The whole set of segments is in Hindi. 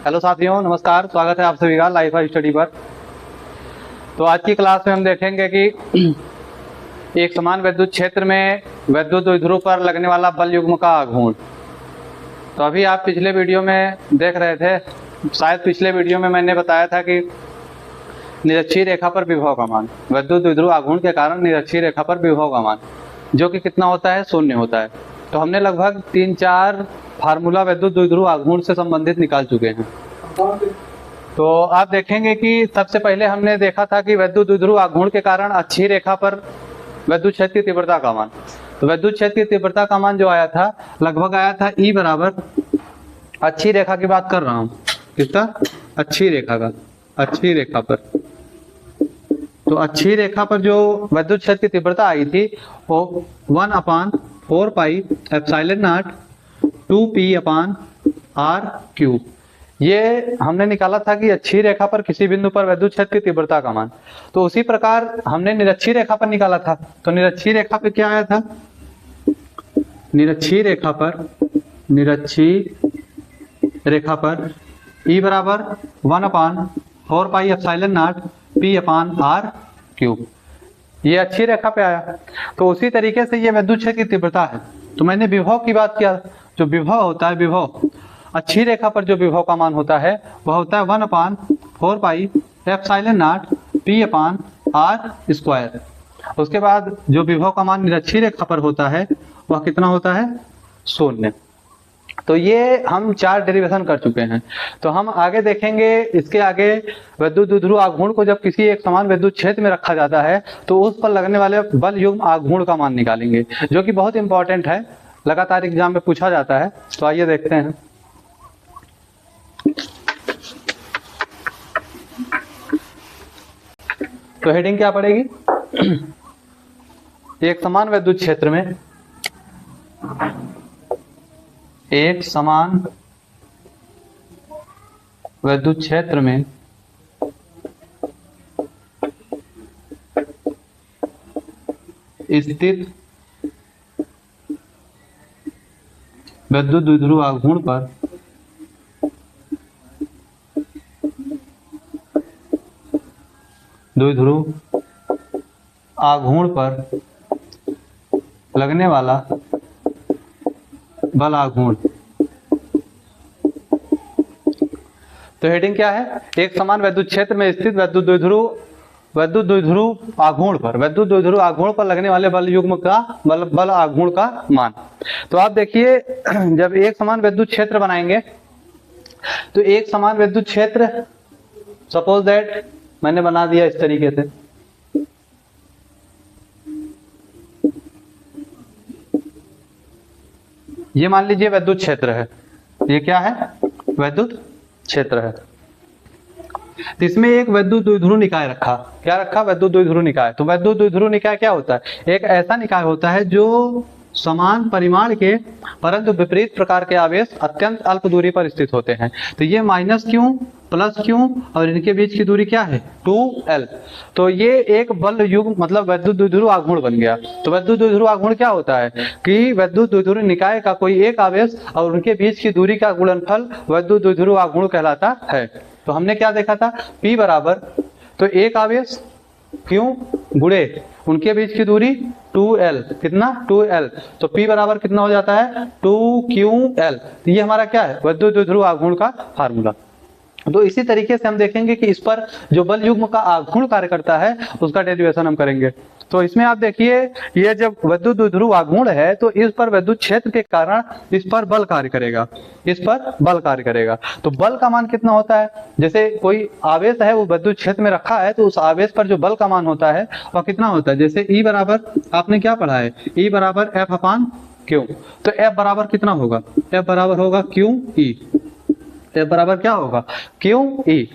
हेलो साथियों, नमस्कार। स्वागत है आप सभी का लाइफ स्टडी पर। तो आज की क्लास में हम देखेंगे कि एक समान विद्युत क्षेत्र में विद्युत द्विध्रुव पर लगने वाला बल युग्म का आघूर्ण। तो अभी आप पिछले वीडियो में देख रहे थे, शायद पिछले वीडियो में मैंने बताया था कि निरक्षीय रेखा पर विभव का मान, विद्युत द्विध्रुव आघूर्ण के कारण निरक्षीय रेखा पर विभव का मान जो कि कितना होता है, 0 होता है। तो हमने लगभग 3-4 फार्मूला विद्युत द्विध्रुव आघूर्ण से संबंधित निकाल चुके हैं। तो आप देखेंगे कि सबसे पहले हमने देखा था कि विद्युत द्विध्रुव आघूर्ण के कारण अक्षीय रेखा पर विद्युत क्षेत्र की तीव्रता का मान। तो विद्युत क्षेत्र की तीव्रता का मान जो आया था, लगभग आया था E बराबर, अक्षीय रेखा की बात कर रहा हूं, किसका? अक्षीय रेखा का, अक्षीय रेखा पर। तो अक्षीय रेखा पर जो विद्युत क्षेत्र की तीव्रता आई थी वो 1/4 पाई एप्सिलॉन नॉट 2p/r³। ये हमने निकाला था कि अक्षीय रेखा पर किसी बिंदु पर विद्युत क्षेत्र की तीव्रता का मान। तो उसी प्रकार हमने निरक्षीय रेखा पर निकाला था। तो निरक्षीय रेखा पे क्या आया था? निरक्षीय रेखा पर, निरक्षीय रेखा पर E बराबर 1/4 पाई एप्सिलॉन नॉट p/r³। ये अक्षीय रेखा पे आया। तो उसी तरीके से ये विद्युत क्षेत्र की तीव्रता है। तो मैंने विभव की बात किया। जो विभव होता है, विभव अक्षीय रेखा पर जो विभव का मान होता है वह होता है 1/4 पाई एप्सिलॉन नॉट p/r²। उसके बाद जो विभव का मान निरक्षीय रेखा पर होता है वह कितना होता है? 0। तो ये हम 4 डेरिवेशन कर चुके हैं। तो हम आगे देखेंगे, इसके आगे विद्युत द्विध्रुव आघूर्ण को जब किसी एक समान विद्युत क्षेत्र में रखा जाता है तो उस पर लगने वाले बल युग्म आघूर्ण का मान निकालेंगे, जो कि बहुत इंपॉर्टेंट है, लगातार एग्जाम में पूछा जाता है। तो आइए देखते हैं। तो हेडिंग क्या पड़ेगी? एक समान विद्युत क्षेत्र में, एक समान विद्युत क्षेत्र में स्थित विद्युत द्विध्रुव आघूर्ण पर लगने वाला बल आघूर्ण। तो हेडिंग क्या है? एक समान विद्युत क्षेत्र में स्थित विद्युत द्विध्रुव आघूर्ण पर लगने वाले बल युग्म का बल आघूर्ण का मान। तो आप देखिए, जब एक समान विद्युत क्षेत्र बनाएंगे तो एक समान विद्युत क्षेत्र, सपोज दैट मैंने बना दिया इस तरीके से। ये मान लीजिए विद्युत क्षेत्र है। ये क्या है? विद्युत क्षेत्र है। तो इसमें एक विद्युत द्विध्रुव निकाय रखा। क्या रखा? विद्युत द्विध्रुव निकाय। तो विद्युत द्विध्रुव निकाय क्या होता है? एक ऐसा निकाय होता है जो समान परिमाण के परंतु विपरीत प्रकार के आवेश अत्यंत अल्प दूरी पर स्थित होते हैं। तो ये माइनस क्यू, प्लस क्यू और इनके बीच की दूरी क्या है? 2l। तो ये एक बल युग्म मतलब विद्युत द्विध्रुव आघूर्ण बन गया। तो विद्युत द्विध्रुव आघूर्ण क्या होता है कि विद्युत द्विध्रुव निकाय का कोई एक आवेश और उनके बीच की दूरी का गुणनफल विद्युत द्विध्रुव आघूर्ण कहलाता है। तो हमने क्या देखा था? P बराबर, तो एक आवेश क्यू गुणे उनके बीच की दूरी 2l। कितना? 2l। तो P बराबर कितना हो जाता है? 2ql। तो ये हमारा क्या है? विद्युत द्विध्रुव आघूर्ण का फार्मूला। तो इसी तरीके से हम देखेंगे कि इस पर जो बल युग्म का आघूर्ण कार्य करता है उसका डेरिवेशन हम करेंगे। तो इसमें आप देखिए, ये जब विद्युत द्विध्रुव आघूर्ण है तो इस पर विद्युत क्षेत्र के कारण इस पर बल कार्य करेगा, इस पर बल कार्य करेगा। तो बल का मान कितना होता है? जैसे कोई आवेश है वो विद्युत क्षेत्र में रखा है तो उस आवेश पर जो बल का मान होता है वह कितना होता है? जैसे E बराबर, आपने क्या पढ़ा है? E बराबर F/Q। तो F बराबर कितना होगा? F बराबर होगा QE। F बराबर क्या होगा? QE।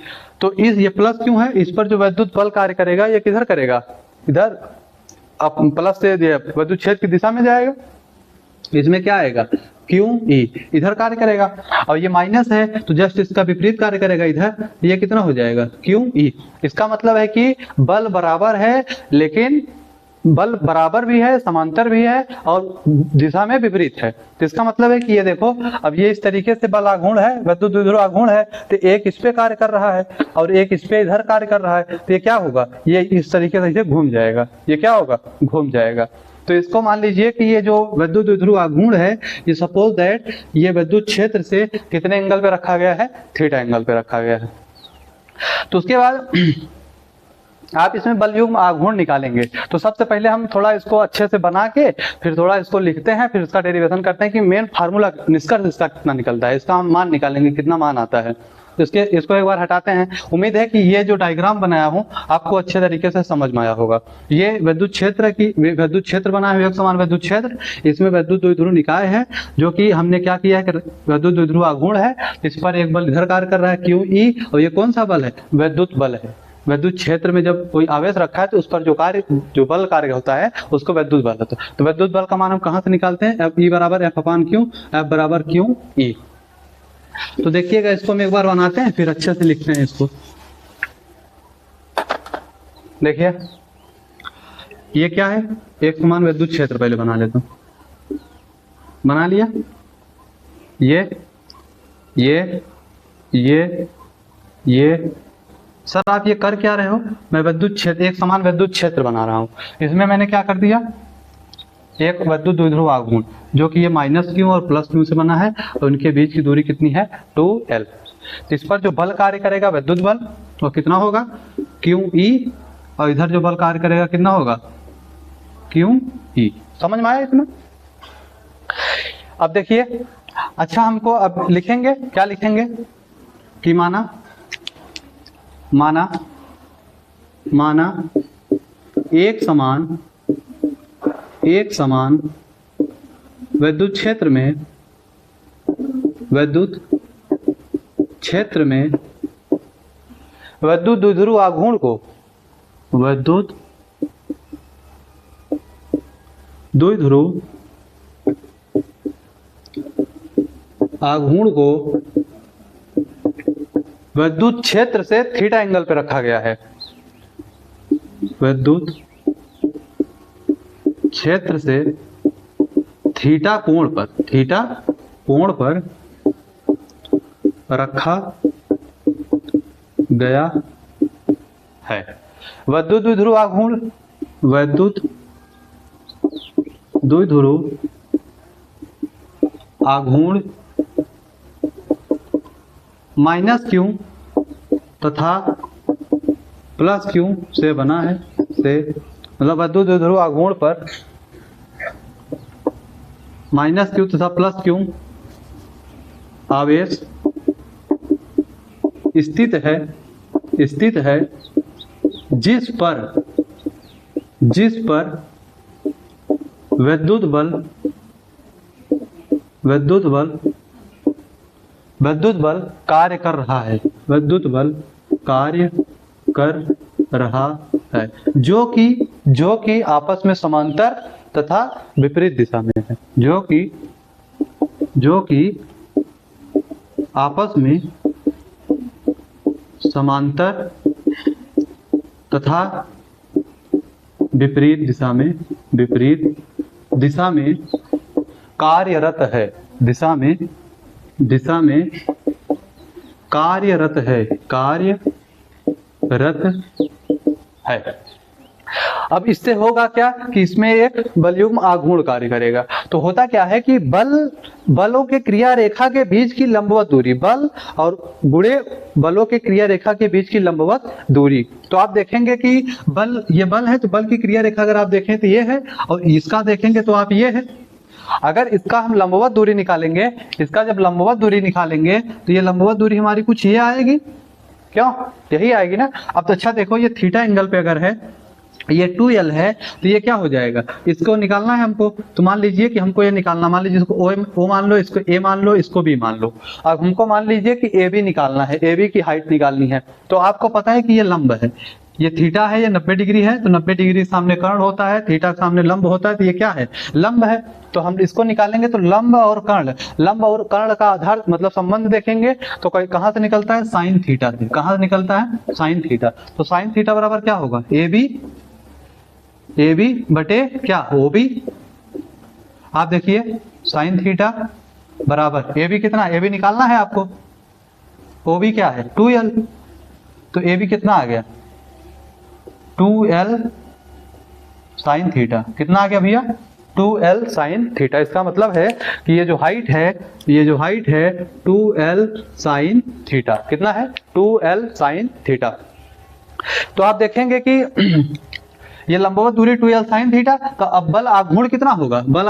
तो इस ये प्लस क्यों है? इस पर जो विद्युत बल कार्य करेगा ये किधर करेगा? इधर। अब प्लस से विद्युत क्षेत्र की दिशा में जाएगा, इसमें क्या आएगा? QE। इधर कार्य करेगा। और ये माइनस है तो जस्ट इसका विपरीत कार्य करेगा इधर। ये कितना हो जाएगा? QE। इसका मतलब है कि बल बराबर है लेकिन बल बराबर भी है, समांतर भी है और दिशा में विपरीत है। तो इसका मतलब है कि ये देखो, अब ये इस तरीके से बल आघूर्ण है, वैद्युत द्विध्रुव आघूर्ण है, तो एक इस पे कार्य कर रहा है और एक इस पे इधर कार्य कर रहा है, तो ये क्या होगा, ये इस तरीके से घूम जाएगा, ये क्या होगा, घूम जाएगा। तो इसको मान लीजिए कि ये जो वैद्युत द्विध्रुव आघूर्ण है, ये सपोज दैट ये विद्युत क्षेत्र से कितने एंगल पे रखा गया है, थीटा एंगल पे रखा गया है। तो उसके बाद आप इसमें बलयुग्म आघूर्ण निकालेंगे। तो सबसे पहले हम थोड़ा इसको अच्छे से बना के फिर थोड़ा इसको लिखते हैं, फिर इसका डेरिवेशन करते हैं कि मेन फार्मूला निष्कर्ष इसका कितना निकलता है, इसका हम मान निकालेंगे कितना मान आता है। तो इसको एक बार हटाते हैं। उम्मीद है कि ये जो डायग्राम बनाया हूँ आपको अच्छे तरीके से समझ में आया होगा। ये विद्युत क्षेत्र बना है, एक समान विद्युत क्षेत्र, इसमें विद्युत द्विध्रुव निकाय है, जो कि हमने क्या किया है कि विद्युत द्विध्रुव आघूर्ण है, इस पर एक बल इधर कार्य कर रहा है QE, और ये कौन सा बल है, विद्युत बल है। विद्युत क्षेत्र में जब कोई आवेश रखा है तो उस पर जो बल कार्य होता है उसको विद्युत बल होता है। तो विद्युत बल का मान हम कहाँ से निकालते हैं, E बराबर F/Q, F बराबर QE। तो देखिएगा, इसको हम एक बार बनाते हैं फिर अच्छे से लिखते हैं इसको। देखिए ये क्या है, एक समान विद्युत क्षेत्र, पहले बना लेता हूं, बना लिया। ये सर आप ये कर क्या रहे हो, मैं विद्युत क्षेत्र, एक समान विद्युत क्षेत्र बना रहा हूँ। इसमें मैंने क्या कर दिया, एक विद्युत द्विध्रुव आघूर्ण जो कि ये -Q और +Q से बना है, और उनके बीच की दूरी कितनी है, 2L। तो इस पर जो बल कार्य करेगा विद्युत बल, वो कितना होगा, QE, और इधर जो बल कार्य करेगा कितना होगा, QE। समझ में आया इतना। अब देखिए, अच्छा हमको अब लिखेंगे, क्या लिखेंगे कि माना एक समान विद्युत क्षेत्र में विद्युत द्विध्रुव आघूर्ण को विद्युत क्षेत्र से थीटा एंगल पे रखा गया है, विद्युत क्षेत्र से थीटा कोण पर रखा गया है। विद्युत द्विध्रुव आघूर्ण -Q तथा +Q से बना है, मतलब विद्युत द्विध्रुव आघूर्ण पर -Q तथा +Q आवेश स्थित है, जिस पर विद्युत बल कार्य कर रहा है, जो कि आपस में समांतर तथा विपरीत दिशा में है, जो कि आपस में समांतर तथा विपरीत दिशा में कार्यरत है, कार्यरत है। अब इससे होगा क्या कि इसमें एक बलयुग्म आघूर्ण कार्य करेगा। तो होता क्या है कि बलों के क्रिया रेखा के बीच की लंबवत दूरी, बल और गुणे बलों के क्रिया रेखा के बीच की लंबवत दूरी। तो आप देखेंगे कि ये बल है, तो बल की क्रिया रेखा अगर आप देखें तो ये है, और इसका देखेंगे तो आप ये है। अगर इसका हम लंबवत दूरी निकालेंगे, जब लंबवत दूरी निकालेंगे तो ये लंबवत दूरी हमारी कुछ ये आएगी, क्यों, यही आएगी ना। अब तो अच्छा देखो, ये थीटा एंगल पे अगर है, ये 2L है, तो ये क्या हो जाएगा, इसको निकालना है हमको। तो मान लीजिए कि हमको ये निकालना, मान लीजिए इसको O मान लो, इसको A मान लो, इसको B मान लो। अब हमको मान लीजिए कि AB निकालना है, AB की हाइट निकालनी है। तो आपको पता है कि ये लंब है, ये थीटा है, ये 90 डिग्री है, तो 90 डिग्री सामने कर्ण होता है, थीटा सामने लंब होता है, तो ये क्या है, लंब है। तो हम इसको निकालेंगे तो लंब और कर्ण का आधार मतलब संबंध देखेंगे तो कहां से निकलता है, साइन थीटा से। कहां से निकलता है, साइन थीटा। तो साइन थीटा बराबर क्या होगा, AB ए बी बटे क्या ओ बी। आप देखिए साइन थीटा बराबर ए बी कितना, ए बी निकालना है आपको, ओ बी क्या है 2l, तो ए बी कितना आ गया 2l साइन थीटा। कितना आ गया भैया 2l साइन थीटा। इसका मतलब है कि ये जो हाइट है, ये जो हाइट है 2l साइन थीटा। कितना है 2l साइन थीटा। तो आप देखेंगे कि ये लंबवत दूरी 2l साइन थीटा। तो अब बल आघूर्ण कितना होगा, बल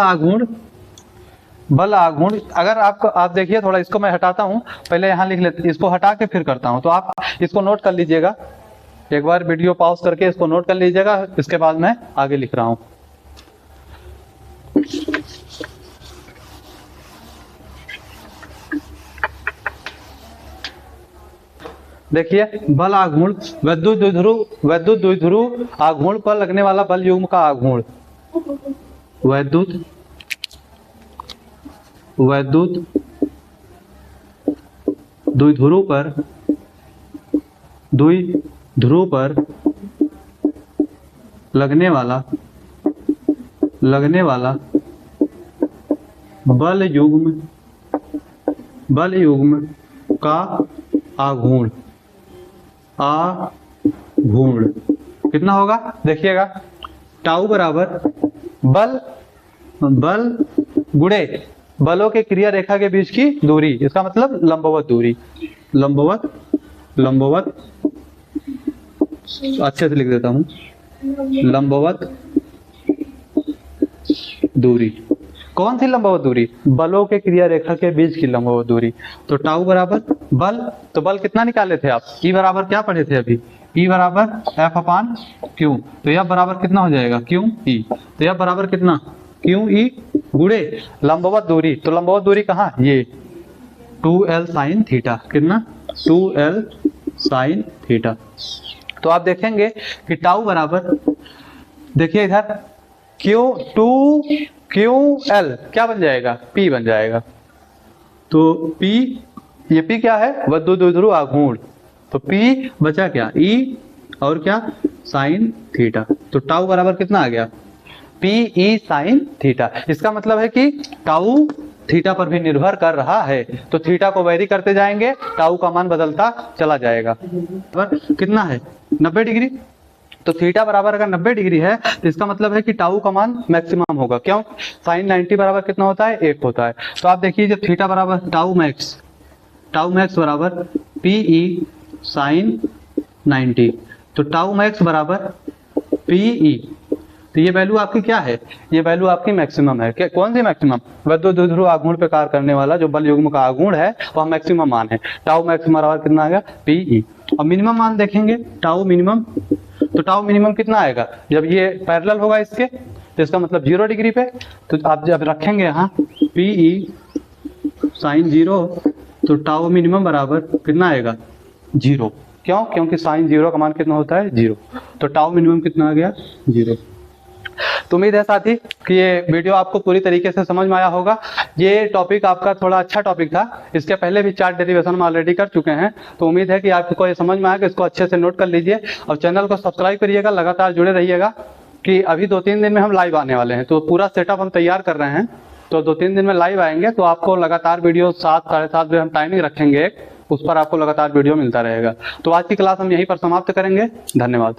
आघूर्ण अगर आप देखिए थोड़ा, इसको मैं हटाता हूं, पहले यहां लिख लेते, इसको हटा के फिर करता हूं। तो आप इसको नोट कर लीजिएगा, एक बार वीडियो पॉज करके इसको नोट कर लीजिएगा, इसके बाद मैं आगे लिख रहा हूं। देखिए बल आघूर्ण, वैद्युत द्विध्रुव आघूर्ण पर लगने वाला बल युग्म का आघूर्ण, वैद्युत द्विध्रुव पर लगने वाला बल युग्म का आघूर्ण कितना होगा, देखिएगा टाउ बराबर बल गुणे बलों के क्रिया रेखा के बीच की दूरी, इसका मतलब लंबवत दूरी, लंबवत अच्छे से लिख देता हूं, लंबवत दूरी। कौन सी लंबवत दूरी, बलों के क्रिया रेखा के बीच की लंबवत दूरी। तो टाउ बराबर बल, तो बल कितना निकाले थे आप, ई बराबर क्या पढ़े थे अभी, ई बराबर एफ अपान क्यू। तो यह बराबर कितना हो जाएगा क्यू ई, तो यह बराबर कितना क्यू ई गुणे लंबवत दूरी। तो लंबवत दूरी कहाँ, ये 2l साइन थीटा। कितना 2l साइन थीटा। तो आप देखेंगे कि टाउ बराबर, देखिए इधर QL क्या बन जाएगा, P बन जाएगा। तो P, ये P क्या है, वैद्युत द्विध्रुव आघूर्ण। तो P बचा क्या E और क्या साइन थीटा। तो टाउ बराबर कितना आ गया PE साइन थीटा। इसका मतलब है कि टाउ थीटा पर भी निर्भर कर रहा है। तो थीटा को वैरी करते जाएंगे, टाउ का मान बदलता चला जाएगा। कितना है 90 डिग्री। तो थीटा बराबर अगर 90 डिग्री है तो इसका मतलब है कि टाउ का मान मैक्सिमम होगा। क्यों, साइन 90 बराबर कितना होता है, 1 होता है। तो आप देखिए जब थीटा बराबर टाउ मैक्स बराबर PE साइन 90, तो टाउ मैक्स बराबर PE। तो ये वैल्यू आपकी क्या है, ये वैल्यू आपकी मैक्सिमम है। क्या, कौन सी मैक्सिमम, वैद्युत द्विध्रुव आघूर्ण पे कार्य करने वाला जो बल युग्म का आघूर्ण है वह मैक्सिमम मान है। टाउ मैक्स बराबर कितना आएगा PE। और मिनिमम मान देखेंगे टाउ मिनिमम, तो टाउ मिनिमम कितना आएगा, जब ये पैरेलल होगा इसके, तो इसका मतलब 0 डिग्री पे। तो आप जब रखेंगे यहाँ PE साइन 0, तो टाउ मिनिमम बराबर कितना आएगा 0। क्यों, क्योंकि साइन 0 का मान कितना होता है 0। तो टाउ मिनिमम कितना आ गया 0। तो उम्मीद है साथी कि ये वीडियो आपको पूरी तरीके से समझ में आया होगा। ये टॉपिक आपका थोड़ा अच्छा टॉपिक था, इसके पहले भी 4 डेरिवेशन में ऑलरेडी कर चुके हैं। तो उम्मीद है कि आपको ये समझ में आएगा, इसको अच्छे से नोट कर लीजिए और चैनल को सब्सक्राइब करिएगा, लगातार जुड़े रहिएगा कि अभी 2-3 दिन में हम लाइव आने वाले हैं। तो पूरा सेटअप हम तैयार कर रहे हैं, तो 2-3 दिन में लाइव आएंगे। तो आपको लगातार वीडियो 7 साढ़े 7 बजे हम टाइमिंग रखेंगे, उस पर आपको लगातार वीडियो मिलता रहेगा। तो आज की क्लास हम यहीं पर समाप्त करेंगे। धन्यवाद।